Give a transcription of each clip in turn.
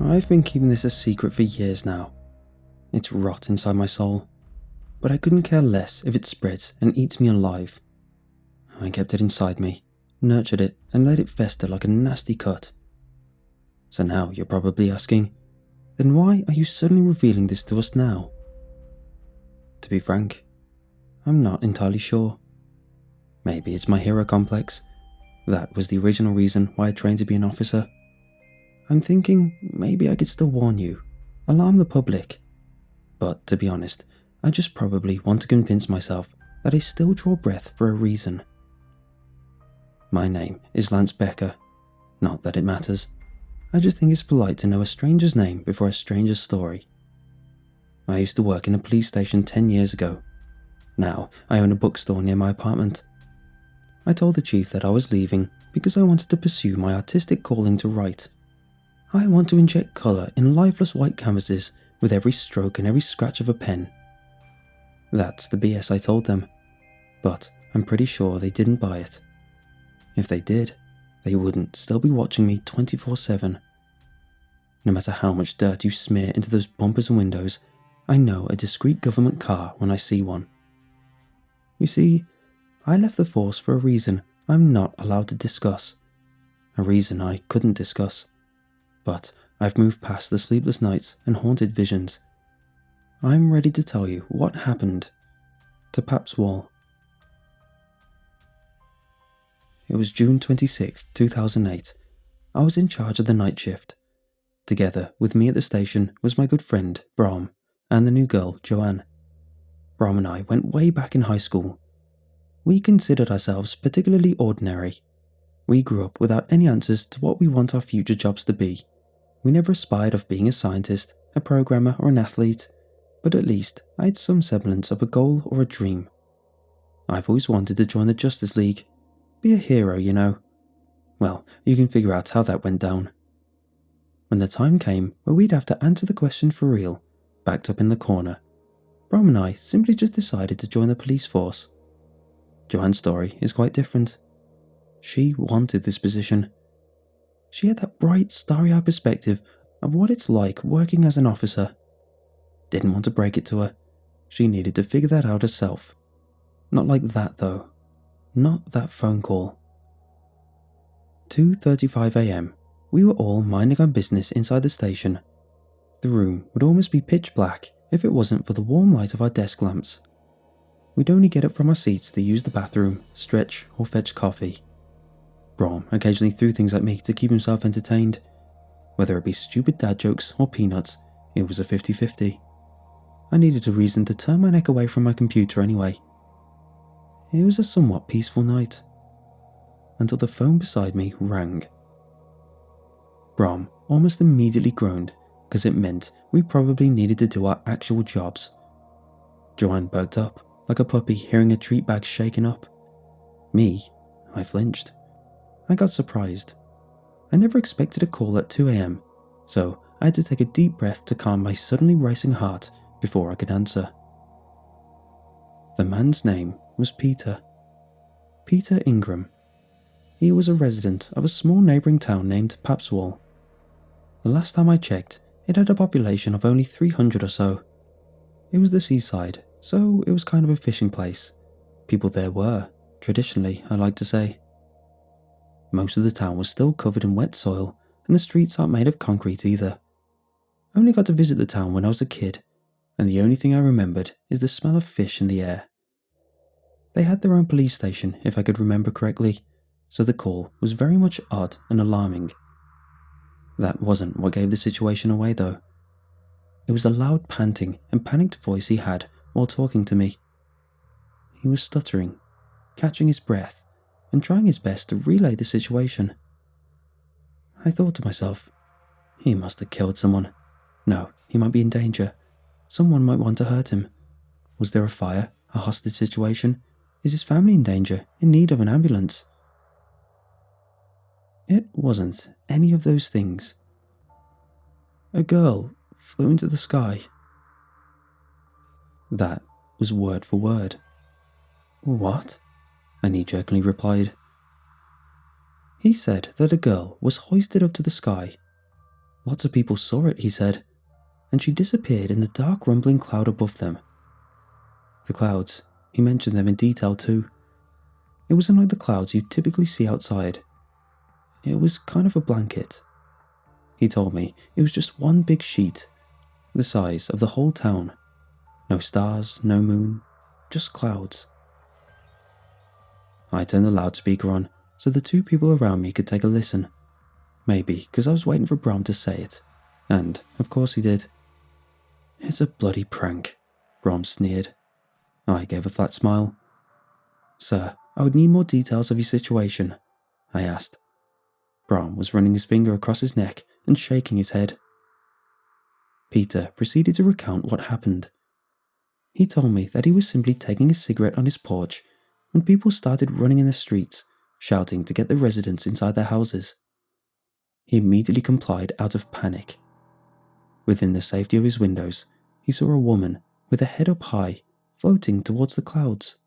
I've been keeping this a secret for years now. It's rot inside my soul, but I couldn't care less if it spreads and eats me alive. I kept it inside me, nurtured it, and let it fester like a nasty cut. So now you're probably asking, then why are you suddenly revealing this to us now? To be frank, I'm not entirely sure. Maybe it's my hero complex. That was the original reason why I trained to be an officer. I'm thinking maybe I could still warn you, alarm the public. But to be honest, I just probably want to convince myself that I still draw breath for a reason. My name is Lance Becker. Not that it matters. I just think it's polite to know a stranger's name before a stranger's story. I used to work in a police station 10 years ago. Now I own a bookstore near my apartment. I told the chief that I was leaving because I wanted to pursue my artistic calling to write. I want to inject colour in lifeless white canvases with every stroke and every scratch of a pen. That's the BS I told them, but I'm pretty sure they didn't buy it. If they did, they wouldn't still be watching me 24/7. No matter how much dirt you smear into those bumpers and windows, I know a discreet government car when I see one. You see, I left the force for a reason I'm not allowed to discuss. A reason I couldn't discuss. But I've moved past the sleepless nights and haunted visions. I'm ready to tell you what happened to Papswall. It was June 26, 2008. I was in charge of the night shift. Together with me at the station was my good friend, Brom, and the new girl, Joanne. Brom and I went way back in high school. We considered ourselves particularly ordinary. We grew up without any answers to what we want our future jobs to be. We never aspired of being a scientist, a programmer, or an athlete, but at least I had some semblance of a goal or a dream. I've always wanted to join the Justice League. Be a hero, you know. Well, you can figure out how that went down. When the time came where we'd have to answer the question for real, backed up in the corner, Brom and I simply just decided to join the police force. Joanne's story is quite different. She wanted this position. She had that bright, starry-eyed perspective of what it's like working as an officer. Didn't want to break it to her. She needed to figure that out herself. Not like that, though. Not that phone call. 2:35 a.m. We were all minding our business inside the station. The room would almost be pitch black if it wasn't for the warm light of our desk lamps. We'd only get up from our seats to use the bathroom, stretch, or fetch coffee. Brom occasionally threw things at me to keep himself entertained. Whether it be stupid dad jokes or peanuts, it was a 50-50. I needed a reason to turn my neck away from my computer anyway. It was a somewhat peaceful night, until the phone beside me rang. Brom almost immediately groaned, because it meant we probably needed to do our actual jobs. Joanne perked up, like a puppy hearing a treat bag shaken up. Me, I flinched. I got surprised. I never expected a call at 2 a.m, so I had to take a deep breath to calm my suddenly racing heart before I could answer. The man's name was Peter. Peter Ingram. He was a resident of a small neighbouring town named Papswall. The last time I checked, it had a population of only 300 or so. It was the seaside, so it was kind of a fishing place. People there were, traditionally, I like to say. Most of the town was still covered in wet soil, and the streets aren't made of concrete either. I only got to visit the town when I was a kid, and the only thing I remembered is the smell of fish in the air. They had their own police station, if I could remember correctly, so the call was very much odd and alarming. That wasn't what gave the situation away, though. It was the loud panting and panicked voice he had while talking to me. He was stuttering, catching his breath, and trying his best to relay the situation. I thought to myself, he must have killed someone. No, he might be in danger. Someone might want to hurt him. Was there a fire, a hostage situation? Is his family in danger, in need of an ambulance? It wasn't any of those things. A girl flew into the sky. That was word for word. What? I knee-jerkingly replied. He said that a girl was hoisted up to the sky. Lots of people saw it, he said, and she disappeared in the dark rumbling cloud above them. The clouds, he mentioned them in detail too. It wasn't like the clouds you typically see outside. It was kind of a blanket. He told me it was just one big sheet, the size of the whole town. No stars, no moon, just clouds. I turned the loudspeaker on so the two people around me could take a listen. Maybe because I was waiting for Brom to say it. And, of course he did. "It's a bloody prank," Brom sneered. I gave a flat smile. "Sir, I would need more details of your situation," I asked. Brom was running his finger across his neck and shaking his head. Peter proceeded to recount what happened. He told me that he was simply taking a cigarette on his porch when people started running in the streets, shouting to get the residents inside their houses. He immediately complied out of panic. Within the safety of his windows, he saw a woman with her head up high, floating towards the clouds.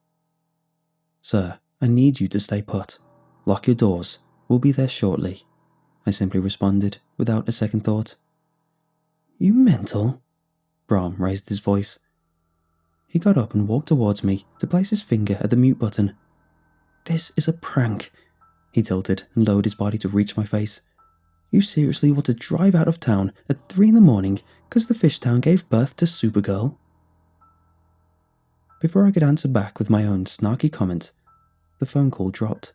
"Sir, I need you to stay put. Lock your doors. We'll be there shortly," I simply responded without a second thought. "You mental?" Brom raised his voice. He got up and walked towards me to place his finger at the mute button. "This is a prank," he tilted and lowered his body to reach my face. "You seriously want to drive out of town at 3 in the morning because the fish town gave birth to Supergirl?" Before I could answer back with my own snarky comment, the phone call dropped.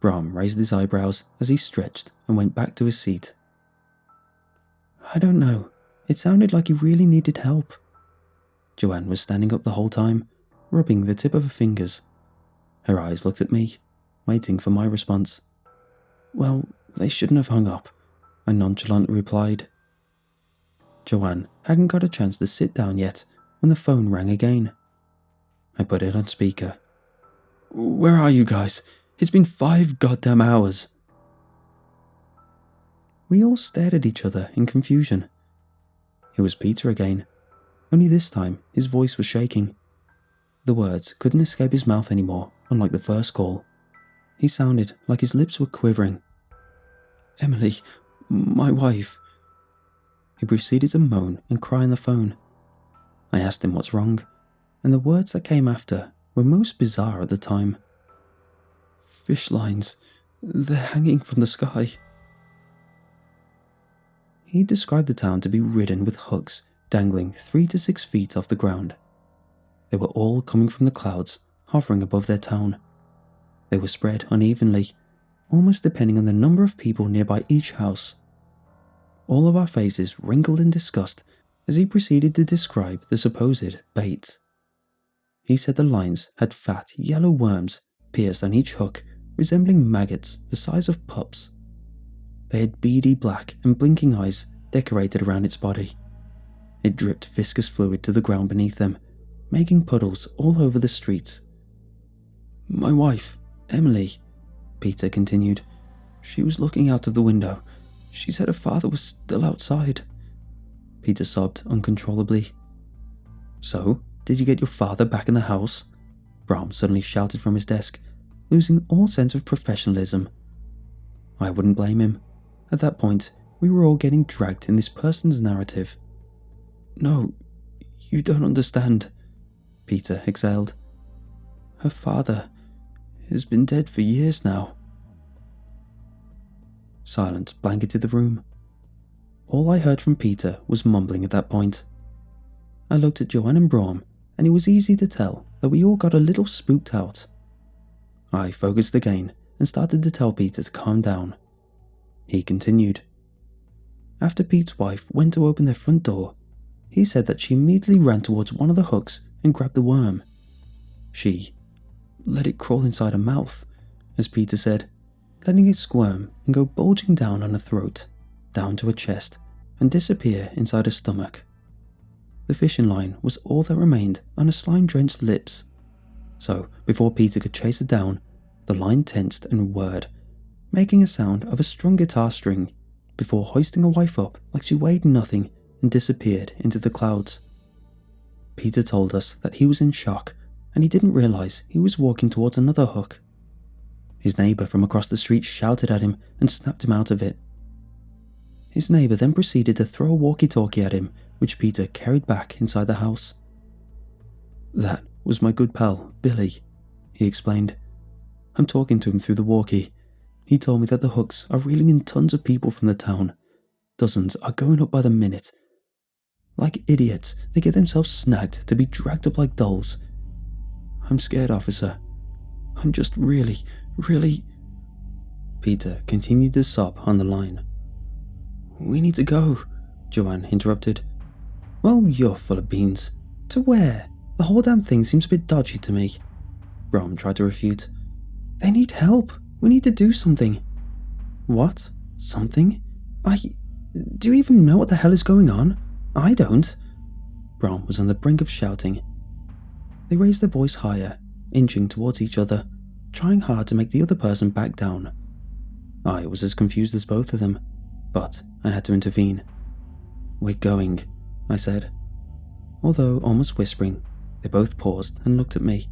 Brom raised his eyebrows as he stretched and went back to his seat. "I don't know. It sounded like he really needed help." Joanne was standing up the whole time, rubbing the tip of her fingers. Her eyes looked at me, waiting for my response. "Well, they shouldn't have hung up," I nonchalantly replied. Joanne hadn't got a chance to sit down yet when the phone rang again. I put it on speaker. "Where are you guys? It's been 5 goddamn hours." We all stared at each other in confusion. It was Peter again, only this time his voice was shaking. The words couldn't escape his mouth anymore, unlike the first call. He sounded like his lips were quivering. "Emily, my wife." He proceeded to moan and cry on the phone. I asked him what's wrong, and the words that came after were most bizarre at the time. "Fish lines, they're hanging from the sky." He described the town to be ridden with hooks dangling 3 to 6 feet off the ground. They were all coming from the clouds, hovering above their town. They were spread unevenly, almost depending on the number of people nearby each house. All of our faces wrinkled in disgust as he proceeded to describe the supposed bait. He said the lines had fat, yellow worms pierced on each hook, resembling maggots the size of pups. They had beady black and blinking eyes decorated around its body. It dripped viscous fluid to the ground beneath them, making puddles all over the streets. "My wife, Emily," Peter continued. "She was looking out of the window. She said her father was still outside." Peter sobbed uncontrollably. "So, did you get your father back in the house?" Brom suddenly shouted from his desk, losing all sense of professionalism. I wouldn't blame him. At that point, we were all getting dragged in this person's narrative. "No, you don't understand," Peter exhaled. "Her father has been dead for years now." Silence blanketed the room. All I heard from Peter was mumbling at that point. I looked at Joanne and Brom, and it was easy to tell that we all got a little spooked out. I focused again and started to tell Peter to calm down. He continued. After Pete's wife went to open their front door, he said that she immediately ran towards one of the hooks and grabbed the worm. She let it crawl inside her mouth, as Peter said, letting it squirm and go bulging down on her throat, down to her chest, and disappear inside her stomach. The fishing line was all that remained on her slime-drenched lips. So, before Peter could chase her down, the line tensed and whirred, making a sound of a strung guitar string, before hoisting her wife up like she weighed nothing and disappeared into the clouds. Peter told us that he was in shock and he didn't realize he was walking towards another hook. His neighbor from across the street shouted at him and snapped him out of it. His neighbour then proceeded to throw a walkie-talkie at him, which Peter carried back inside the house. "That was my good pal, Billy," he explained. "I'm talking to him through the walkie. He told me that the hooks are reeling in tons of people from the town. Dozens are going up by the minute. Like idiots, they get themselves snagged to be dragged up like dolls. I'm scared, officer. I'm just really... Peter continued to sob on the line. "We need to go," Joanne interrupted. "Well, you're full of beans. To where? The whole damn thing seems a bit dodgy to me." Brom tried to refute. "They need help. We need to do something." "What? Something? Do you even know what the hell is going on? I don't." Brom was on the brink of shouting. They raised their voice higher, inching towards each other, trying hard to make the other person back down. I was as confused as both of them, but I had to intervene. "We're going," I said. Although almost whispering, they both paused and looked at me.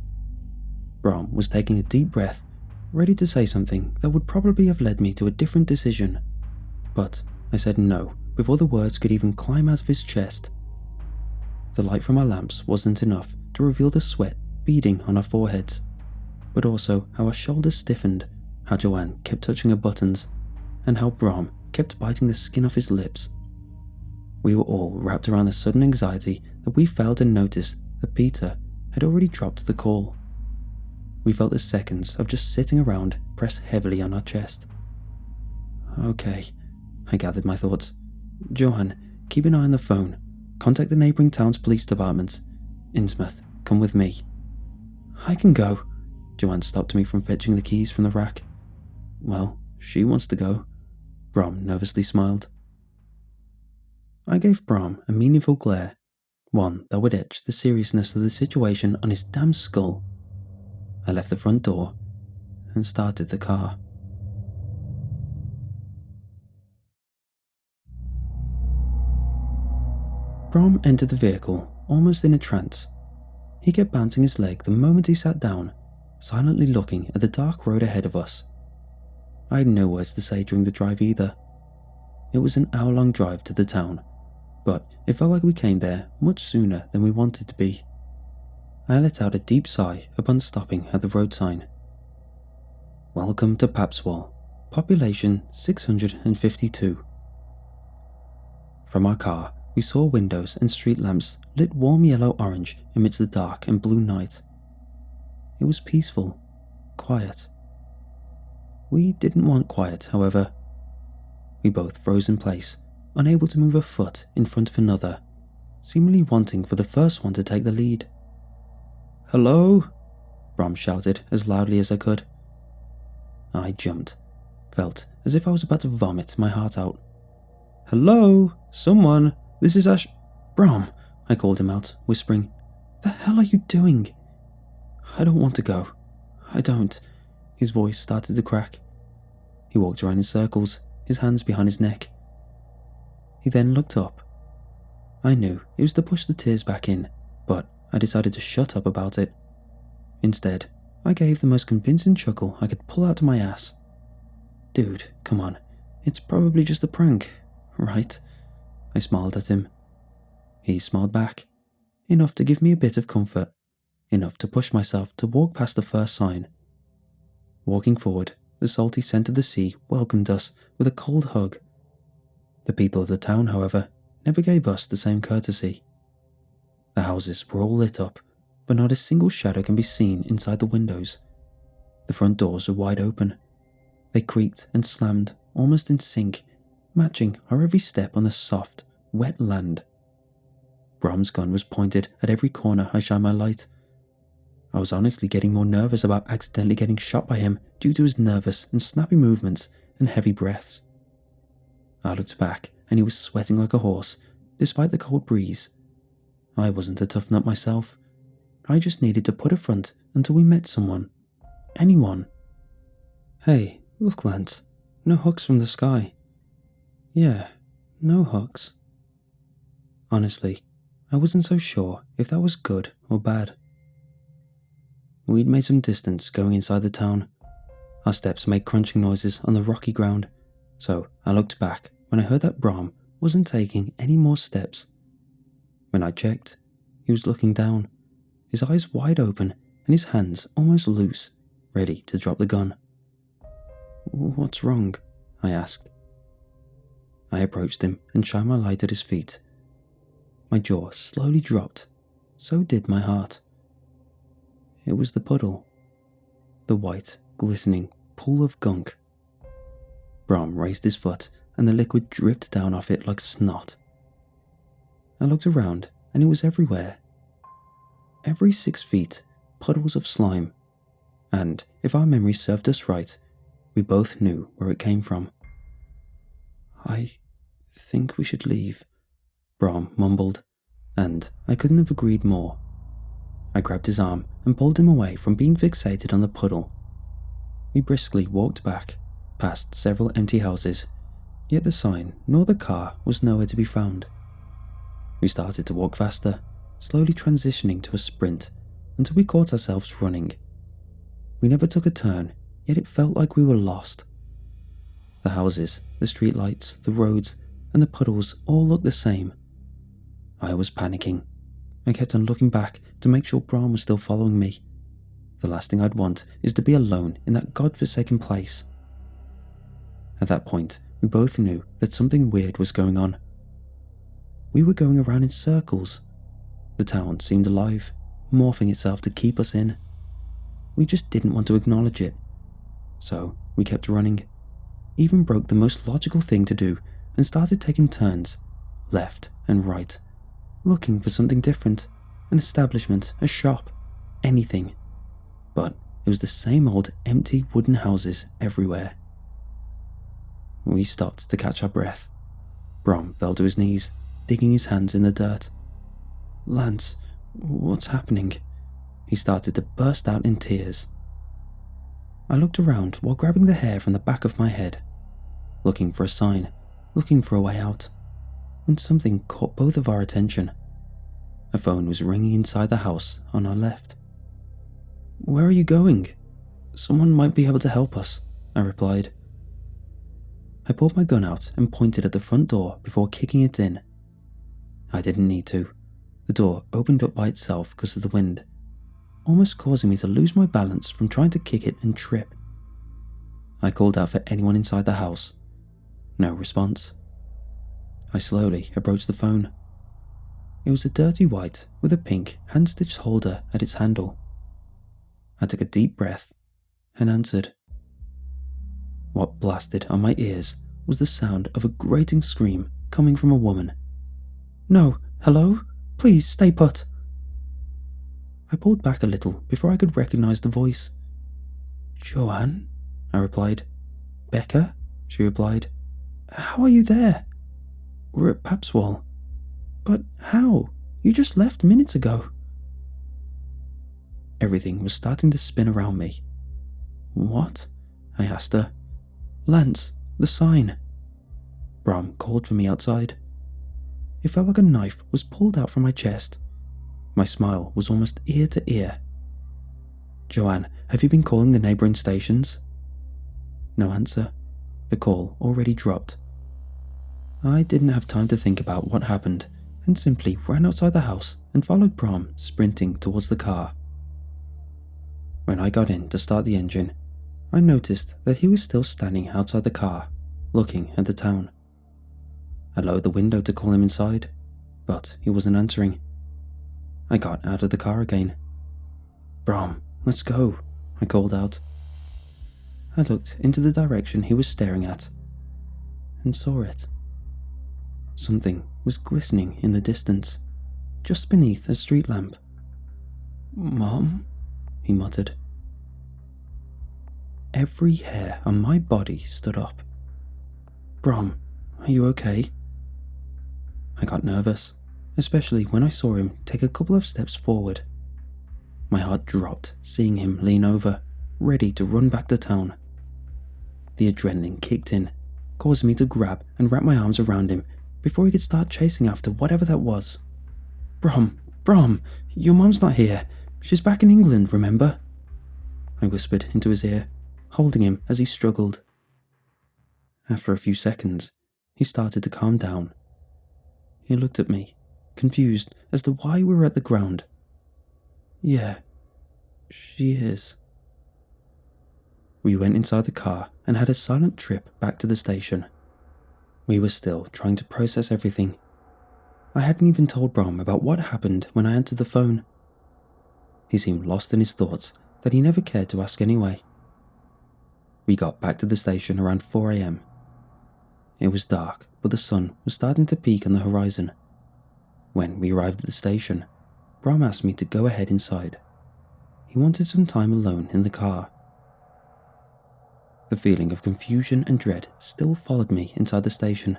Brom was taking a deep breath, ready to say something that would probably have led me to a different decision. But I said no before the words could even climb out of his chest. The light from our lamps wasn't enough to reveal the sweat beading on our foreheads, but also how our shoulders stiffened, how Joanne kept touching her buttons, and how Brom kept biting the skin off his lips. We were all wrapped around the sudden anxiety that we failed to notice that Peter had already dropped the call. We felt the seconds of just sitting around press heavily on our chest. "Okay," I gathered my thoughts. "Joanne, keep an eye on the phone. Contact the neighbouring town's police department. Innsmouth, come with me." "I can go." Joanne stopped me from fetching the keys from the rack. "Well, she wants to go." Brom nervously smiled. I gave Brom a meaningful glare, one that would etch the seriousness of the situation on his damn skull. I left the front door and started the car. Brom entered the vehicle almost in a trance. He kept bouncing his leg the moment he sat down, silently looking at the dark road ahead of us. I had no words to say during the drive either. It was an hour-long drive to the town, but it felt like we came there much sooner than we wanted to be. I let out a deep sigh upon stopping at the road sign. "Welcome to Papswall, population 652. From our car, we saw windows and street lamps lit warm yellow-orange amidst the dark and blue night. It was peaceful, quiet. We didn't want quiet, however. We both froze in place, unable to move a foot in front of another, seemingly wanting for the first one to take the lead. "Hello?" Brom shouted as loudly as I could. I jumped, felt as if I was about to vomit my heart out. "Hello? Someone? This is Ash..." "Brom," I called him out, whispering. "The hell are you doing?" "I don't want to go. I don't." His voice started to crack. He walked around in circles, his hands behind his neck. He then looked up. I knew it was to push the tears back in, but I decided to shut up about it. Instead, I gave the most convincing chuckle I could pull out of my ass. "Dude, come on. It's probably just a prank, right?" I smiled at him. He smiled back, enough to give me a bit of comfort, enough to push myself to walk past the first sign. Walking forward, the salty scent of the sea welcomed us with a cold hug. The people of the town, however, never gave us the same courtesy. The houses were all lit up, but not a single shadow can be seen inside the windows. The front doors were wide open. They creaked and slammed, almost in sync, matching our every step on the soft, wet land. Brom's gun was pointed at every corner I shined my light. I was honestly getting more nervous about accidentally getting shot by him due to his nervous and snappy movements and heavy breaths. I looked back and he was sweating like a horse, despite the cold breeze. I wasn't a tough nut myself. I just needed to put a front until we met someone. Anyone. "Hey, look, Lance. No hooks from the sky." "Yeah, no hooks." Honestly, I wasn't so sure if that was good or bad. We'd made some distance going inside the town. Our steps made crunching noises on the rocky ground, so I looked back when I heard that Brom wasn't taking any more steps. When I checked, he was looking down, his eyes wide open and his hands almost loose, ready to drop the gun. "What's wrong?" I asked. I approached him and shined my light at his feet. My jaw slowly dropped, so did my heart. It was the puddle. The white, glistening pool of gunk. Brom raised his foot and the liquid dripped down off it like snot. I looked around and it was everywhere. Every 6 feet, puddles of slime. And, if our memory served us right, we both knew where it came from. "I think we should leave," Brom mumbled, and I couldn't have agreed more. I grabbed his arm and pulled him away from being fixated on the puddle. We briskly walked back, past several empty houses, yet the sign nor the car was nowhere to be found. We started to walk faster, slowly transitioning to a sprint, until we caught ourselves running. We never took a turn, yet it felt like we were lost. The houses, the streetlights, the roads, and the puddles all looked the same. I was panicking. I kept on looking back to make sure Brom was still following me. The last thing I'd want is to be alone in that godforsaken place. At that point, we both knew that something weird was going on. We were going around in circles. The town seemed alive, morphing itself to keep us in. We just didn't want to acknowledge it. So we kept running. Even broke the most logical thing to do and started taking turns, left and right, looking for something different, an establishment, a shop, anything. But it was the same old empty wooden houses everywhere. We stopped to catch our breath. Brom fell to his knees, digging his hands in the dirt. "Lance, what's happening?" He started to burst out in tears. I looked around while grabbing the hair from the back of my head, looking for a sign, looking for a way out, when something caught both of our attention. A phone was ringing inside the house on our left. "Where are you going? Someone might be able to help us," I replied. I pulled my gun out and pointed at the front door before kicking it in. I didn't need to. The door opened up by itself because of the wind, almost causing me to lose my balance from trying to kick it and trip. I called out for anyone inside the house. No response. I slowly approached the phone. It was a dirty white with a pink hand-stitched holder at its handle. I took a deep breath and answered. What blasted on my ears was the sound of a grating scream coming from a woman. "No, hello? Please stay put." I pulled back a little before I could recognize the voice. "Joanne?" I replied. "Becca?" she replied. "How are you there?" "We're at Papswall." "But how? You just left minutes ago." Everything was starting to spin around me. "What?" I asked her. "Lance, the sign." Brom called for me outside. It felt like a knife was pulled out from my chest. My smile was almost ear to ear. "Joanne, have you been calling the neighbouring stations?" No answer. The call already dropped. I didn't have time to think about what happened and simply ran outside the house and followed Brom sprinting towards the car. When I got in to start the engine, I noticed that he was still standing outside the car, looking at the town. I lowered the window to call him inside, but he wasn't answering. I got out of the car again. "Brom, let's go," I called out. I looked into the direction he was staring at and saw it. Something was glistening in the distance, just beneath a street lamp. "Mom?" he muttered. Every hair on my body stood up. "Brom, are you okay?" I got nervous, especially when I saw him take a couple of steps forward. My heart dropped seeing him lean over, ready to run back to town. The adrenaline kicked in, causing me to grab and wrap my arms around him before he could start chasing after whatever that was. Brom, your mom's not here. She's back in England, remember?" I whispered into his ear, holding him as he struggled. After a few seconds, he started to calm down. He looked at me, confused as to why we were at the ground. Yeah, she is. We went inside the car and had a silent trip back to the station. We were still trying to process everything. I hadn't even told Brom about what happened when I answered the phone. He seemed lost in his thoughts that he never cared to ask anyway. We got back to the station around 4 a.m. It was dark, but the sun was starting to peak on the horizon. When we arrived at the station, Brom asked me to go ahead inside. He wanted some time alone in the car. The feeling of confusion and dread still followed me inside the station.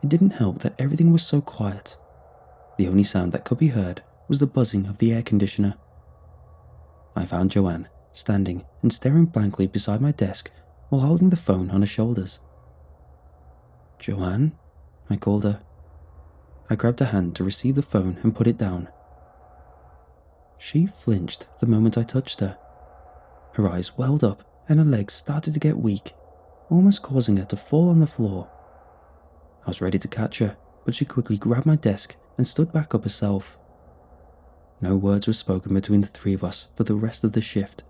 It didn't help that everything was so quiet. The only sound that could be heard was the buzzing of the air conditioner. I found Joanne standing and staring blankly beside my desk while holding the phone on her shoulders. "Joanne?" I called her. I grabbed her hand to receive the phone and put it down. She flinched the moment I touched her. Her eyes welled up and her legs started to get weak, almost causing her to fall on the floor. I was ready to catch her, but she quickly grabbed my desk and stood back up herself. No words were spoken between the three of us for the rest of the shift.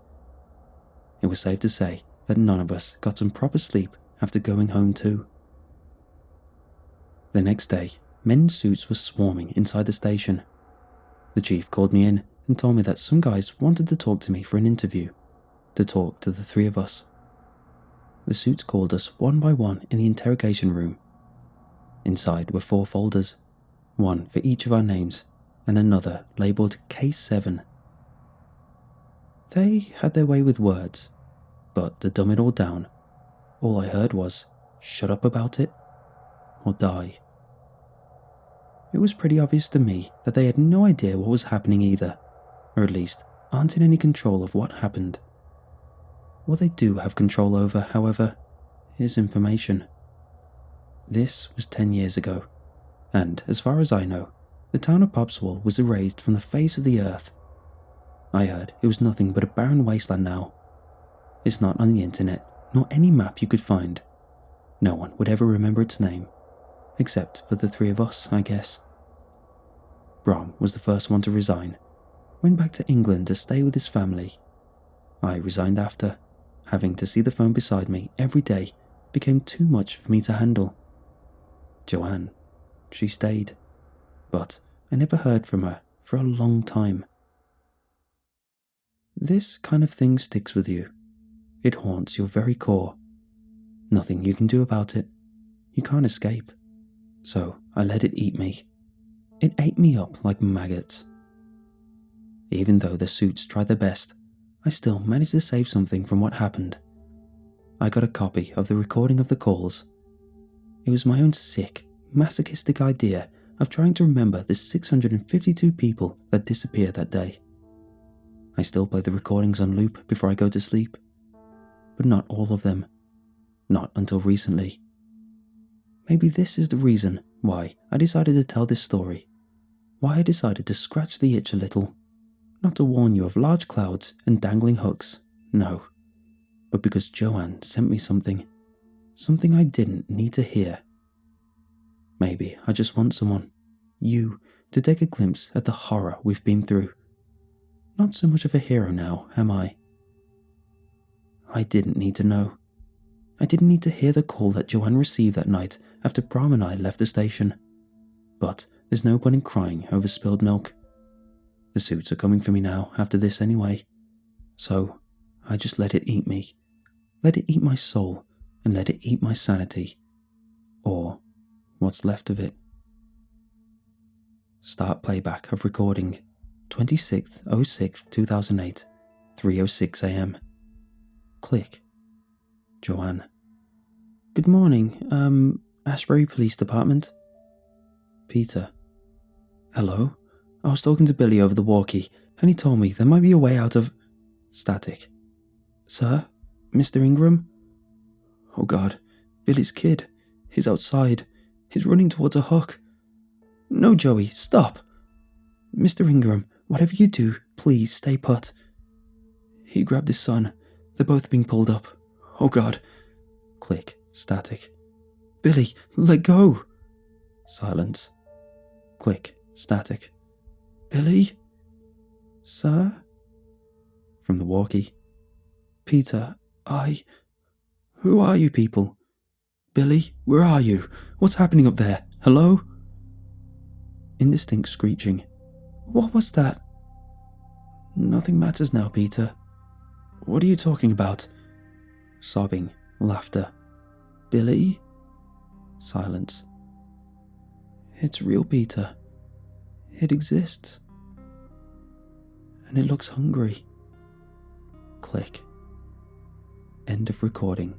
It was safe to say that none of us got some proper sleep after going home too. The next day, men in suits were swarming inside the station. The chief called me in and told me that some guys wanted to talk to me for an interview, to talk to the three of us. The suits called us one by one in the interrogation room. Inside were 4 folders, one for each of our names, and another labelled Case 7. They had their way with words, but to dumb it all down, all I heard was, "Shut up about it, or die." It was pretty obvious to me that they had no idea what was happening either, or at least aren't in any control of what happened. What they do have control over, however, is information. This was 10 years ago, and as far as I know, the town of Papswall was erased from the face of the earth. I heard it was nothing but a barren wasteland now. It's not on the internet, nor any map you could find. No one would ever remember its name, except for the three of us, I guess. Brom was the first one to resign, went back to England to stay with his family. I resigned after. Having to see the phone beside me every day became too much for me to handle. Joanne, she stayed, but I never heard from her for a long time. This kind of thing sticks with you. It haunts your very core. Nothing you can do about it. You can't escape. So I let it eat me. It ate me up like maggots. Even though the suits tried their best, I still managed to save something from what happened. I got a copy of the recording of the calls. It was my own sick, masochistic idea of trying to remember the 652 people that disappeared that day. I still play the recordings on loop before I go to sleep, but not all of them. Not until recently. Maybe this is the reason why I decided to tell this story. Why I decided to scratch the itch a little. Not to warn you of large clouds and dangling hooks, no. But because Joanne sent me something. Something I didn't need to hear. Maybe I just want someone, you, to take a glimpse at the horror we've been through. Not so much of a hero now, am I? I didn't need to know. I didn't need to hear the call that Joanne received that night after Brom and I left the station. But there's no point in crying over spilled milk. The suits are coming for me now after this anyway. So I just let it eat me. Let it eat my soul and let it eat my sanity. Or what's left of it. Start playback of recording 26/06/2008, 3:06 a.m. Click. Joanne. Good morning, Ashbury Police Department. Peter. Hello? I was talking to Billy over the walkie, and he told me there might be a way out of... Static. Sir? Mr. Ingram? Oh God, Billy's kid. He's outside. He's running towards a hook. No, Joey, stop. Mr. Ingram, whatever you do, please stay put. He grabbed his son. They're both being pulled up. Oh God. Click. Static. Billy, let go! Silence. Click. Static. Billy? Sir? From the walkie. Peter, Who are you people? Billy, where are you? What's happening up there? Hello? Indistinct screeching. What was that? Nothing matters now, Peter. What are you talking about? Sobbing. Laughter. Billy? Silence. It's real, Peter. It exists. And it looks hungry. Click. End of recording.